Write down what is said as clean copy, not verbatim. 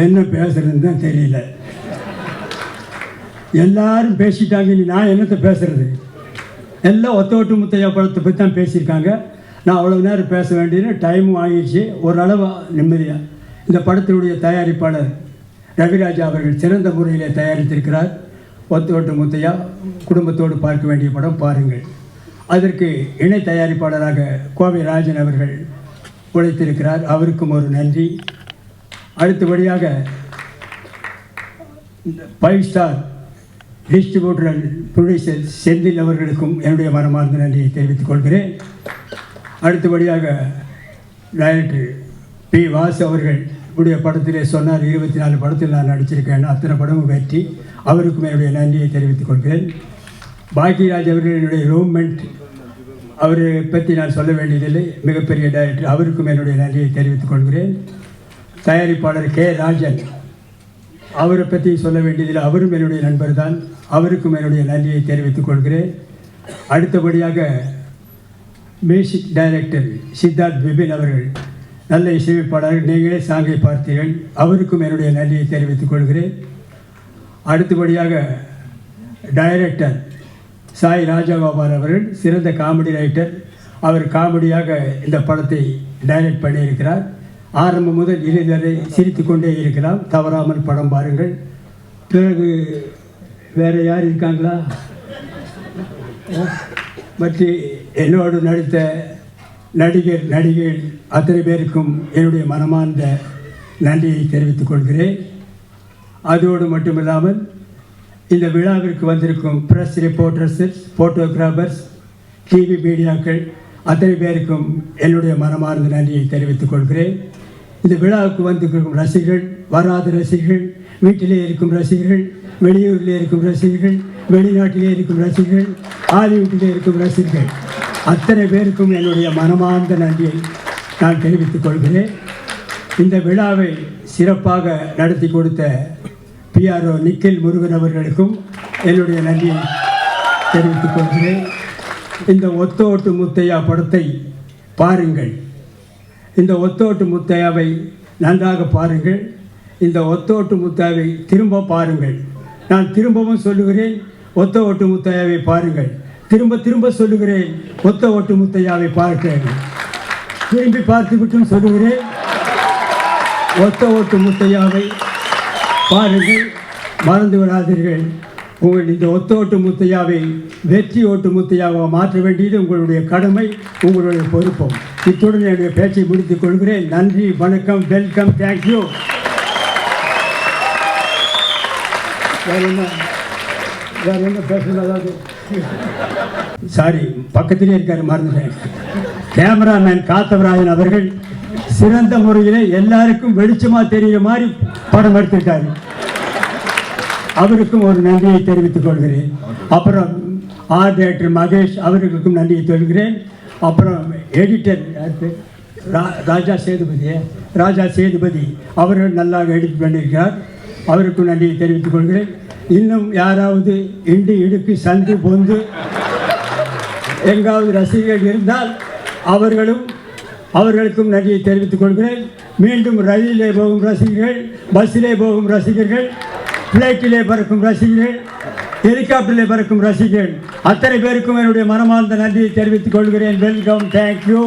என்ன பேசுறதுன்னு தான் தெரியல. எல்லாரும் பேசிட்டாங்க, இனி நான் என்னத்தை பேசுறது? எல்லாம் ஒத்தோட்டு முத்தையா படத்தை பற்றி தான் பேசியிருக்காங்க. நான் அவ்வளோ நேரம் பேச வேண்டியது, டைமும் ஆகிடுச்சு. ஓரளவு நிம்மதியாக இந்த படத்தினுடைய தயாரிப்பாளர் ரவிராஜா அவர்கள் சிறந்த முறையில் தயாரித்திருக்கிறார். ஒத்தோட்டு முத்தையா குடும்பத்தோடு பார்க்க வேண்டிய படம், பாருங்கள். அதற்கு இணை தயாரிப்பாளராக கோவை ராஜன் அவர்கள் உழைத்திருக்கிறார், அவருக்கும் ஒரு நன்றி. அடுத்தபடியாக 5 star distributor and producer Senthil அவர்களுக்கும் என்னுடைய மனமார்ந்த நன்றியை தெரிவித்துக் கொள்கிறேன். அடுத்தபடியாக டைரக்டர் பி வாசு அவர்கள் உடைய படத்திலே சொன்னார், 24 படத்தில் நான் நடிச்சிருக்கேன், அத்தனை படமும் வெற்றி. அவருக்கும் என்னுடைய நன்றியை தெரிவித்துக் கொள்கிறேன். பாக்கியராஜ் அவர்கள் என்னுடைய ரூம்மெண்ட், அவரை பற்றி நான் சொல்ல வேண்டியதில்லை, மிகப்பெரிய டைரக்டர், அவருக்கும் என்னுடைய நன்றியை தெரிவித்துக் கொள்கிறேன். தயாரிப்பாளர் கே ராஜன், அவரை பற்றி சொல்ல வேண்டியதில்லை, அவரும் என்னுடைய நண்பர் தான், அவருக்கும் என்னுடைய நன்றியை தெரிவித்துக் கொள்கிறேன். அடுத்தபடியாக மியூசிக் டைரக்டர் சித்தார்த் விபின் அவர்கள், நல்ல இசையமைப்பாளர்கள், நீங்களே சாங்கை பார்த்தீர்கள், அவருக்கும் என்னுடைய நன்றியை தெரிவித்துக் கொள்கிறேன். அடுத்தபடியாக டைரக்டர் சாய் ராஜகோபால் அவர்கள் சிறந்த காமெடி ரைட்டர், அவர் காமெடியாக இந்த படத்தை டைரக்ட் பண்ணியிருக்கிறார். ஆரம்பம் முதல் இறுதி வரை சிரித்து கொண்டே இருக்கலாம், தவறாமல் படம் பாருங்கள். பிறகு வேறு யார் இருக்காங்களா? மற்ற என்னோடு நடித்த நடிகர்கள் அத்தனை பேருக்கும் என்னுடைய மனமார்ந்த நன்றியை தெரிவித்துக் கொள்கிறேன். அதோடு மட்டுமில்லாமல் இந்த விழாவிற்கு வந்திருக்கும் ப்ரெஸ் ரிப்போர்ட்டர்ஸ், ஃபோட்டோகிராஃபர்ஸ், டிவி மீடியாக்கள் அத்தனை பேருக்கும் என்னுடைய மனமார்ந்த நன்றியை தெரிவித்துக் கொள்கிறேன். இந்த விழாவுக்கு வந்திருக்கும் ரசிகர்கள், வராத ரசிகர்கள், வீட்டிலே இருக்கும் ரசிகர்கள், வெளியூரில் இருக்கும் ரசிகர்கள், வெளிநாட்டிலே இருக்கும் ரசிகர்கள், ஹாலிவுட்டிலே இருக்கும் ரசிகர்கள் அத்தனை பேருக்கும் என்னுடைய மனமார்ந்த நன்றியை நான் தெரிவித்துக் கொள்கிறேன். இந்த விழாவை சிறப்பாக நடத்தி கொடுத்த PRO நிக்கில் முருகன் அவர்களுக்கும் என்னுடைய நன்றியை தெரிவித்துக் கொள்கிறேன். இந்த ஒத்தோட்டு முத்தையா படத்தை பாருங்கள். இந்த ஒத்தோட்டு முத்தையாவை நன்றாக பாருங்கள். இந்த ஒத்தோட்டு முத்தையாவை திரும்ப பாருங்கள். நான் திரும்பவும் சொல்லுகிறேன், ஒத்த ஓட்டு முத்தையாவை பாருங்கள். திரும்ப திரும்ப சொல்லுகிறேன், ஒத்த ஓட்டு முத்தையாவை பார்க்கிறேன். திரும்பி பார்த்துவிட்டும் சொல்லுகிறேன், ஒத்த ஓட்டு முத்தையாவை பாருங்கள். மறந்து விடாதீர்கள். உங்கள் இந்த ஒத்த ஓட்டு முத்தையாவை வெற்றி ஓட்டு முத்தையாவை மாற்ற வேண்டியது உங்களுடைய கடமை, உங்களுடைய பொறுப்பும். இத்துடன் என்னுடைய பேச்சை முடித்துக் கொள்கிறேன். நன்றி, வணக்கம், வெல்கம், தேங்க்யூ. வேறு என்ன பேசுனதாவது? சாரி, பக்கத்திலே இருக்காரு, மறந்துட்டேன். கேமராமேன் காத்தவராயன் அவர்கள் சிறந்த முறையில் எல்லாருக்கும் வெளிச்சமாக தெரிகிற மாதிரி படம் எடுத்திருக்காரு, அவருக்கும் ஒரு நன்றியை தெரிவித்துக் கொள்கிறேன். அப்புறம் ஆர்ட் டைரக்டர் மகேஷ் அவர்களுக்கும் நன்றியை சொல்கிறேன். அப்புறம் எடிட்டர் ராஜா சேதுபதி அவர்கள் நல்லா எடிட் பண்ணியிருக்கிறார், அவருக்கும் நன்றியை தெரிவித்துக் கொள்கிறேன். இன்னும் யாராவது இண்டு இடுக்கு சந்து பொந்து எங்காவது ரசிகர்கள் இருந்தால் அவர்களுக்கும் நன்றியை தெரிவித்துக் கொள்கிறேன். மீண்டும் ரயிலே போகும் ரசிகர்கள், பஸ்ஸிலே போகும் ரசிகர்கள், ஃப்ளைட்டிலே பறக்கும் ரசிகர்கள், ஹெலிகாப்டரிலே பறக்கும் ரசிகர்கள் அத்தனை பேருக்கும் என்னுடைய மனமார்ந்த நன்றியை தெரிவித்துக் கொள்கிறேன். Welcome, thank you.